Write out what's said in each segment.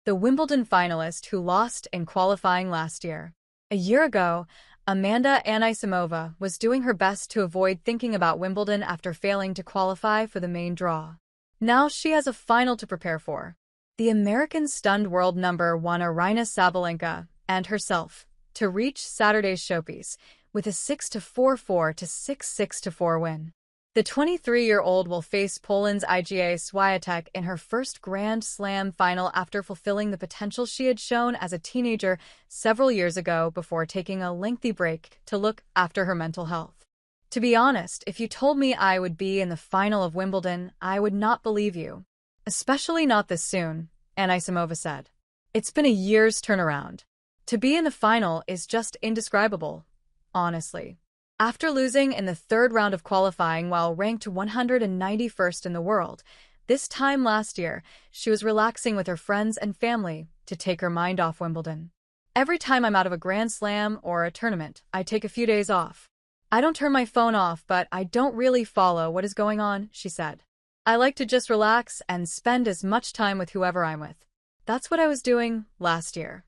the Wimbledon finalist who lost in qualifying last year. A year ago, Amanda Anisimova was doing her best to avoid thinking about Wimbledon after failing to qualify for the main draw. Now she has a final to prepare for. The American stunned world number one Aryna Sabalenka and herself to reach Saturday's showpiece with a 6-4-4 to 6-6-4 win. The 23-year-old will face Poland's Iga Swiatek in her first Grand Slam final after fulfilling the potential she had shown as a teenager several years ago before taking a lengthy break to look after her mental health. To be honest, if you told me I would be in the final of Wimbledon, I would not believe you. Especially not this soon, Anisimova said. It's been a year's turnaround. To be in the final is just indescribable, honestly. After losing in the third round of qualifying while ranked 191st in the world, this time last year, she was relaxing with her friends and family to take her mind off Wimbledon. Every time I'm out of a Grand Slam or a tournament, I take a few days off. I don't turn my phone off, but I don't really follow what is going on, she said. I like to just relax and spend as much time with whoever I'm with. That's what I was doing last year.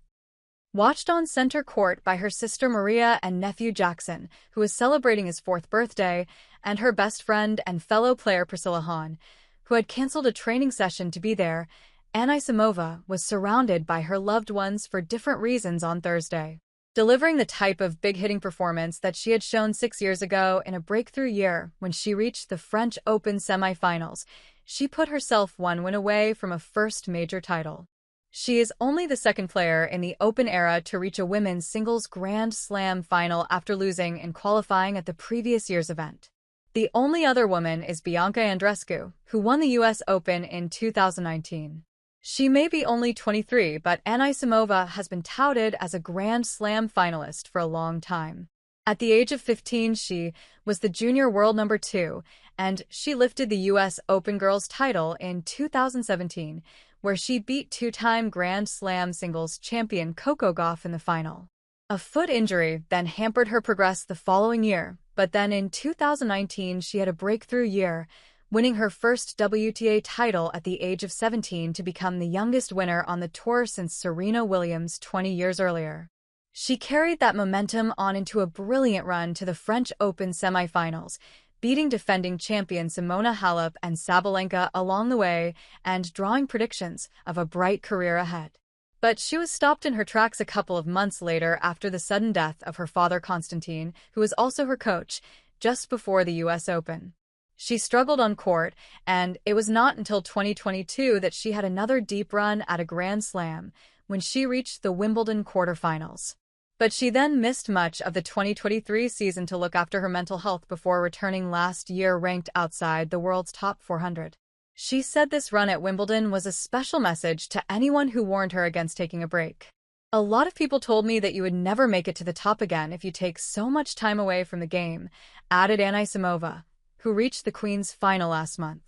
Watched on center court by her sister Maria and nephew Jackson, who was celebrating his 4th birthday, and her best friend and fellow player Priscilla Hahn, who had canceled a training session to be there, Anisimova was surrounded by her loved ones for different reasons on Thursday. Delivering the type of big-hitting performance that she had shown 6 years ago in a breakthrough year when she reached the French Open semifinals, she put herself one win away from a first major title. She is only the second player in the Open era to reach a women's singles Grand Slam final after losing in qualifying at the previous year's event. The only other woman is Bianca Andreescu, who won the US Open in 2019. She may be only 23, but Anisimova has been touted as a Grand Slam finalist for a long time. At the age of 15, she was the junior world number 2, and she lifted the US Open girls title in 2017, where she beat 2-time Grand Slam singles champion Coco Gauff in the final. A foot injury then hampered her progress the following year, but then in 2019 she had a breakthrough year, winning her first WTA title at the age of 17 to become the youngest winner on the tour since Serena Williams 20 years earlier. She carried that momentum on into a brilliant run to the French Open semifinals, beating defending champion Simona Halep and Sabalenka along the way and drawing predictions of a bright career ahead. But she was stopped in her tracks a couple of months later after the sudden death of her father Constantine, who was also her coach, just before the US Open. She struggled on court, and it was not until 2022 that she had another deep run at a Grand Slam, when she reached the Wimbledon quarterfinals. But she then missed much of the 2023 season to look after her mental health before returning last year ranked outside the world's top 400. She said this run at Wimbledon was a special message to anyone who warned her against taking a break. A lot of people told me that you would never make it to the top again if you take so much time away from the game, added Anisimova, who reached the Queen's final last month.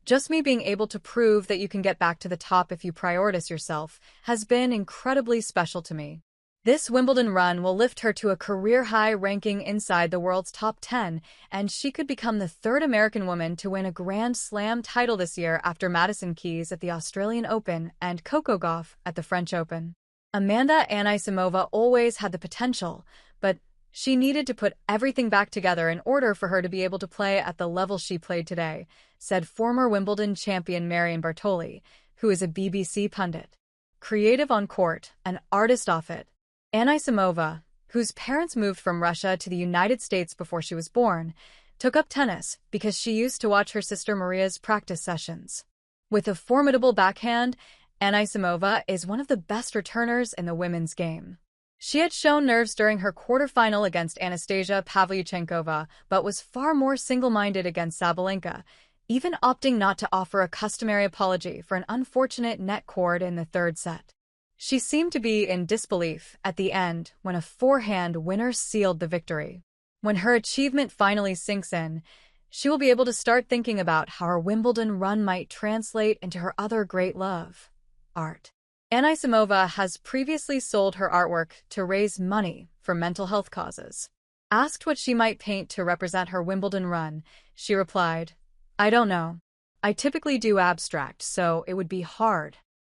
Just me being able to prove that you can get back to the top if you prioritize yourself has been incredibly special to me. This Wimbledon run will lift her to a career-high ranking inside the world's top 10, and she could become the 3rd American woman to win a Grand Slam title this year after Madison Keys at the Australian Open and Coco Gauff at the French Open. Amanda Anisimova always had the potential, but she needed to put everything back together in order for her to be able to play at the level she played today, said former Wimbledon champion Marion Bartoli, who is a BBC pundit. Creative on court, an artist off it. Anisimova, whose parents moved from Russia to the United States before she was born, took up tennis because she used to watch her sister Maria's practice sessions. With a formidable backhand, Anisimova is one of the best returners in the women's game. She had shown nerves during her quarterfinal against Anastasia Pavlyuchenkova, but was far more single-minded against Sabalenka, even opting not to offer a customary apology for an unfortunate net cord in the third set. She seemed to be in disbelief at the end when a forehand winner sealed the victory. When her achievement finally sinks in, she will be able to start thinking about how her Wimbledon run might translate into her other great love, art. Anisimova has previously sold her artwork to raise money for mental health causes. Asked what she might paint to represent her Wimbledon run, she replied, "I don't know. I typically do abstract, so it would be hard."